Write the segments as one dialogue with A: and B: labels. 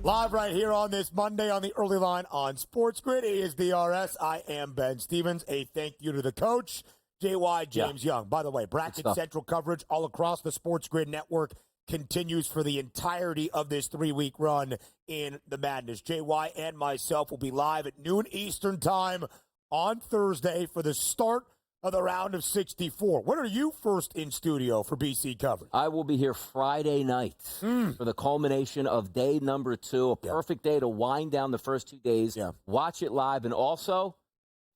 A: Live right here on this Monday on the early line on SportsGrid. It is DRS. I am Ben Stevens. A thank you to the coach, JY James Young. By the way, Bracket Central coverage all across the SportsGrid network continues for the entirety of this 3-week run in the Madness. JY and myself will be live at noon Eastern time on Thursday for the start of the round of 64. When are you first in studio for BC coverage?
B: I will be here Friday night for the culmination of day number 2, a perfect day to wind down the first 2 days, watch it live, and also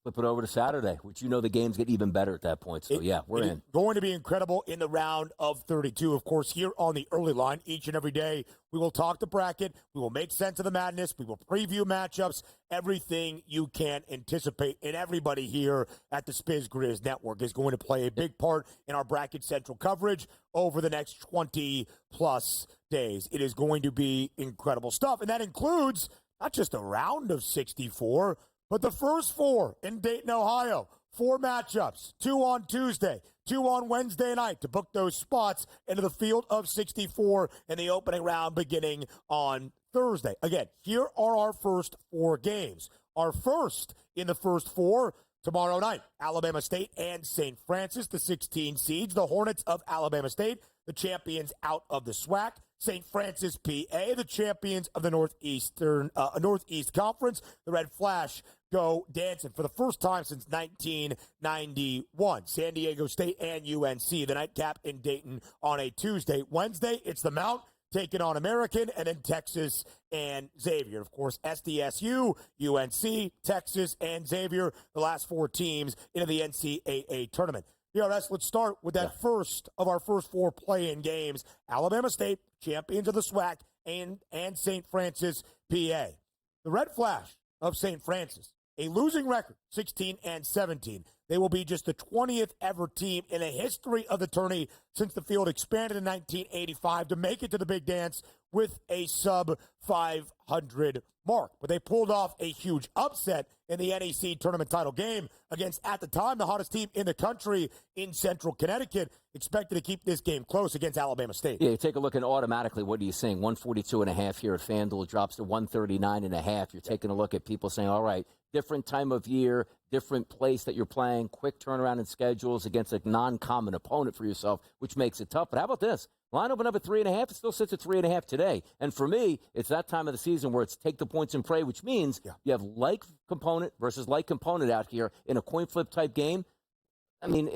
B: flip it over to Saturday, which you know the games get even better at that point. So, we're in.
A: Going to be incredible in the round of 32. Of course, here on the early line, each and every day, we will talk the bracket. We will make sense of the madness. We will preview matchups, everything you can anticipate. And everybody here at the SportsGrid Network is going to play a big part in our Bracket Central coverage over the next 20-plus days. It is going to be incredible stuff. And that includes not just a round of 64, but the first 4 in Dayton, Ohio, 4 matchups, 2 on Tuesday, 2 on Wednesday night to book those spots into the field of 64 in the opening round beginning on Thursday. Again, here are our first 4 games. Our first in the first 4 tomorrow night, Alabama State and St. Francis, the 16 seeds, the Hornets of Alabama State, the champions out of the SWAC. St. Francis, PA, the champions of the Northeast Conference. The Red Flash go dancing for the first time since 1991. San Diego State and UNC, the nightcap in Dayton on a Tuesday. Wednesday, it's the Mount taking on American, and then Texas and Xavier. Of course, SDSU, UNC, Texas, and Xavier, the last 4 teams into the NCAA tournament. DRS, let's start with that first of our first 4 play-in games. Alabama State, champions of the SWAC, and St. Francis, PA. The Red Flash of St. Francis, a losing record, 16-17. They will be just the 20th ever team in the history of the tourney since the field expanded in 1985 to make it to the big dance with a sub-500 mark. But they pulled off a huge upset in the NEC tournament title game against, at the time, the hottest team in the country in Central Connecticut, expected to keep this game close against Alabama State.
B: Yeah, you take a look, and automatically, what are you seeing? 142.5 here at FanDuel drops to 139.5. You're taking a look at people saying, all right, different time of year, different place that you're playing, quick turnaround in schedules against a non-common opponent for yourself, which makes it tough. But how about this? Line opened up at 3.5. It still sits at 3.5 today. And for me, it's that time of the season where it's take the points and pray, which means you have like component versus like component out here in a coin flip type game. I mean,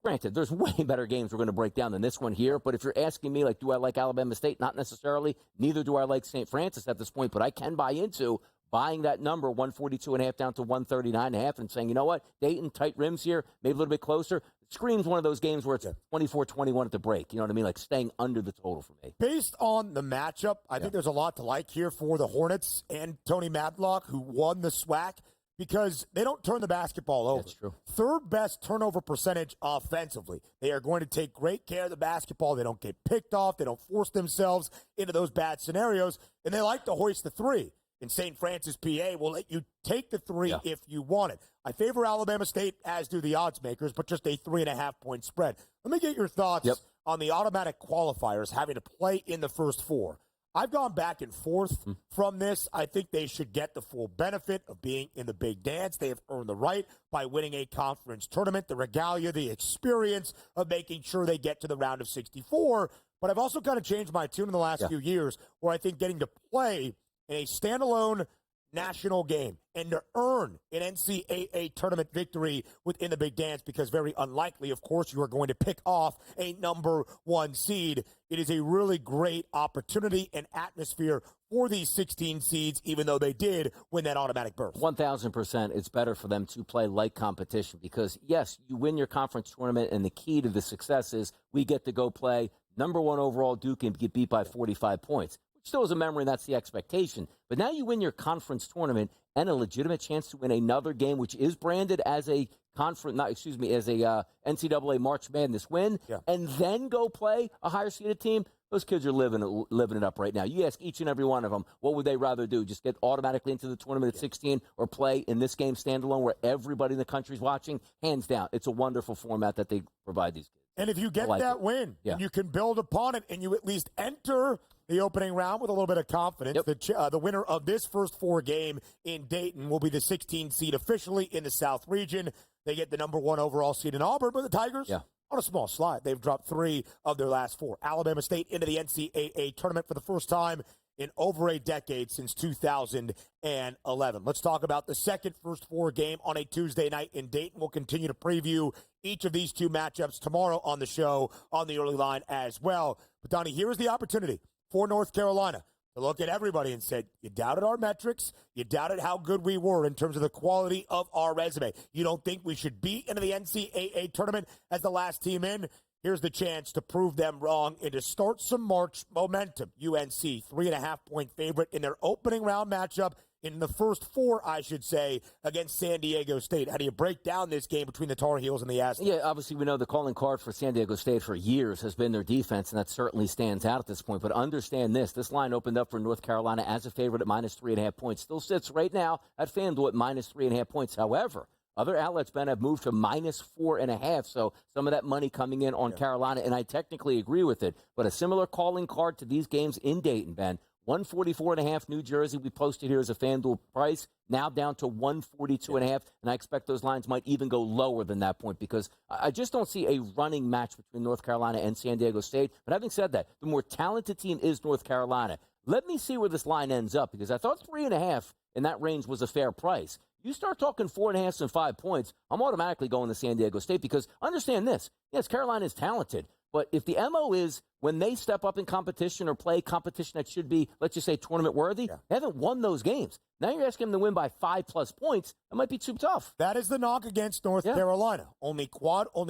B: granted, there's way better games we're going to break down than this one here. But if you're asking me, like, do I like Alabama State? Not necessarily. Neither do I like St. Francis at this point. But I can buy into buying that number, 142.5 down to 139.5, and saying, you know what, Dayton, tight rims here, maybe a little bit closer. It screams one of those games where it's 24-21 at the break. You know what I mean? Like staying under the total for me.
A: Based on the matchup, I think there's a lot to like here for the Hornets and Tony Madlock, who won the SWAC, because they don't turn the basketball over.
B: That's true.
A: 3rd best turnover percentage offensively. They are going to take great care of the basketball. They don't get picked off. They don't force themselves into those bad scenarios, and they like to hoist the 3. And St. Francis, PA will let you take the 3 if you want it. I favor Alabama State, as do the odds makers, but just a 3.5-point spread. Let me get your thoughts on the automatic qualifiers having to play in the first 4. I've gone back and forth from this. I think they should get the full benefit of being in the big dance. They have earned the right by winning a conference tournament, the regalia, the experience of making sure they get to the round of 64. But I've also kind of changed my tune in the last few years, where I think getting to play in a standalone national game and to earn an NCAA tournament victory within the big dance, because very unlikely, of course, you are going to pick off a number 1 seed. It is a really great opportunity and atmosphere for these 16 seeds, even though they did win that automatic berth.
B: 1,000%. It's better for them to play like competition because, yes, you win your conference tournament, and the key to the success is we get to go play number 1 overall Duke and get beat by 45 points. Still is a memory, and that's the expectation. But now you win your conference tournament and a legitimate chance to win another game, which is branded as a NCAA March Madness win, and then go play a higher seeded team. Those kids are living it up right now. You ask each and every one of them, what would they rather do? Just get automatically into the tournament at 16 or play in this game standalone where everybody in the country is watching? Hands down, it's a wonderful format that they provide these kids.
A: And if you get that win, and you can build upon it, and you at least enter the opening round with a little bit of confidence.
B: Yep.
A: The winner of this first 4 game in Dayton will be the 16th seed officially in the South region. They get the number 1 overall seed in Auburn, but the Tigers, on a small slide, they've dropped 3 of their last 4. Alabama State into the NCAA tournament for the first time in over a decade, since 2011. Let's talk about the second first 4 game on a Tuesday night in Dayton. We'll continue to preview each of these 2 matchups tomorrow on the show, on the early line as well. But, Donnie, here is the opportunity for North Carolina to look at everybody and say, you doubted our metrics, you doubted how good we were in terms of the quality of our resume. You don't think we should be into the NCAA tournament as the last team in? Here's the chance to prove them wrong and to start some March momentum. UNC, 3.5-point favorite in their opening round matchup, in the first 4, I should say, against San Diego State. How do you break down this game between the Tar Heels and the Aztecs?
B: Yeah, obviously we know the calling card for San Diego State for years has been their defense, and that certainly stands out at this point. But understand this line opened up for North Carolina as a favorite at minus 3.5 points. Still sits right now at FanDuel at minus 3.5 points. However, other outlets, Ben, have moved to minus 4.5, so some of that money coming in on Carolina, and I technically agree with it. But a similar calling card to these games in Dayton, Ben, 144.5 New Jersey, we posted here as a FanDuel price, now down to 142.5, and I expect those lines might even go lower than that point because I just don't see a running match between North Carolina and San Diego State. But having said that, the more talented team is North Carolina. Let me see where this line ends up because I thought 3.5 in that range was a fair price. You start talking 4.5 and 5 points, I'm automatically going to San Diego State because understand this. Yes, Carolina is talented, but if the MO is when they step up in competition or play competition that should be, let's just say, tournament worthy, they haven't won those games. Now you're asking them to win by 5+ points. That might be too tough.
A: That is the knock against North Carolina. Only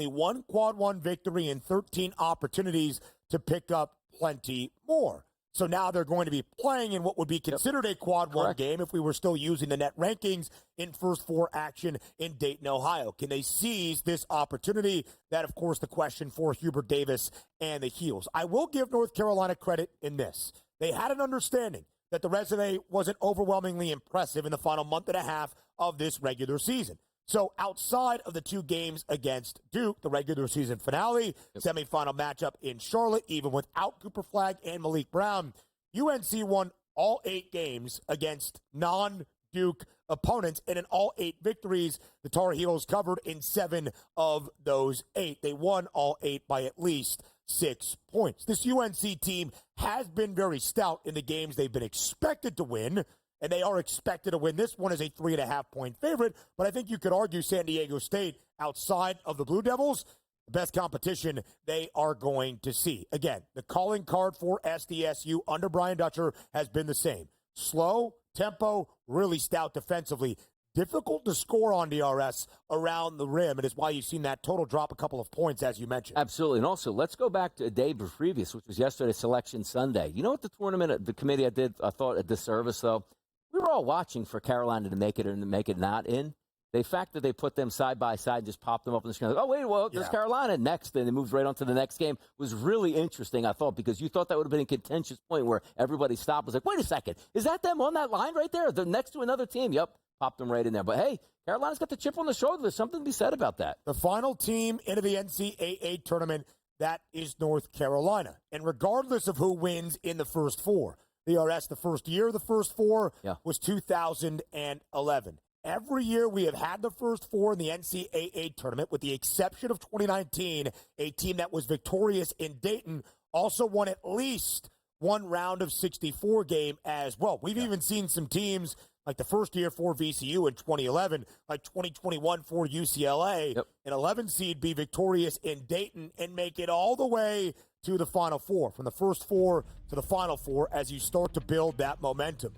A: one quad 1 victory and 13 opportunities to pick up plenty more. So now they're going to be playing in what would be considered a quad 1 game if we were still using the net rankings in first 4 action in Dayton, Ohio. Can they seize this opportunity? That, of course, the question for Hubert Davis and the Heels. I will give North Carolina credit in this. They had an understanding that the resume wasn't overwhelmingly impressive in the final month and a half of this regular season. So outside of the 2 games against Duke, the regular season finale, semifinal matchup in Charlotte, even without Cooper Flagg and Malik Brown, UNC won all 8 games against non-Duke opponents, and in all 8 victories, the Tar Heels covered in 7 of those 8. They won all 8 by at least 6 points. This UNC team has been very stout in the games they've been expected to win, and they are expected to win this one as a 3.5-point favorite. But I think you could argue San Diego State, outside of the Blue Devils, the best competition they are going to see. Again, the calling card for SDSU under Brian Dutcher has been the same. Slow, tempo, really stout defensively. Difficult to score on DRS around the rim, and it's why you've seen that total drop a couple of points, as you mentioned.
B: Absolutely. And also, let's go back to a day previous, which was yesterday's Selection Sunday. You know what the tournament, the committee I thought a disservice, though? We were all watching for Carolina to make it and to make it not in. The fact that they put them side by side and just popped them up on the screen. Like, oh, wait, well, there's Carolina next. And they moved right on to the next game was really interesting, I thought, because you thought that would have been a contentious point where everybody stopped. Was like, wait a second. Is that them on that line right there? They're next to another team. Yep. Popped them right in there. But, hey, Carolina's got the chip on the shoulder. There's something to be said about that.
A: The final team into the NCAA tournament, that is North Carolina. And regardless of who wins in the first 4, DRS, the first year of the first 4 was 2011. Every year we have had the first 4 in the NCAA tournament, with the exception of 2019, a team that was victorious in Dayton also won at least one round of 64 game as well. We've even seen some teams like the first year for VCU in 2011, like 2021 for UCLA, an 11 seed be victorious in Dayton and make it all the way to the Final Four, from the first 4 to the Final Four, as you start to build that momentum.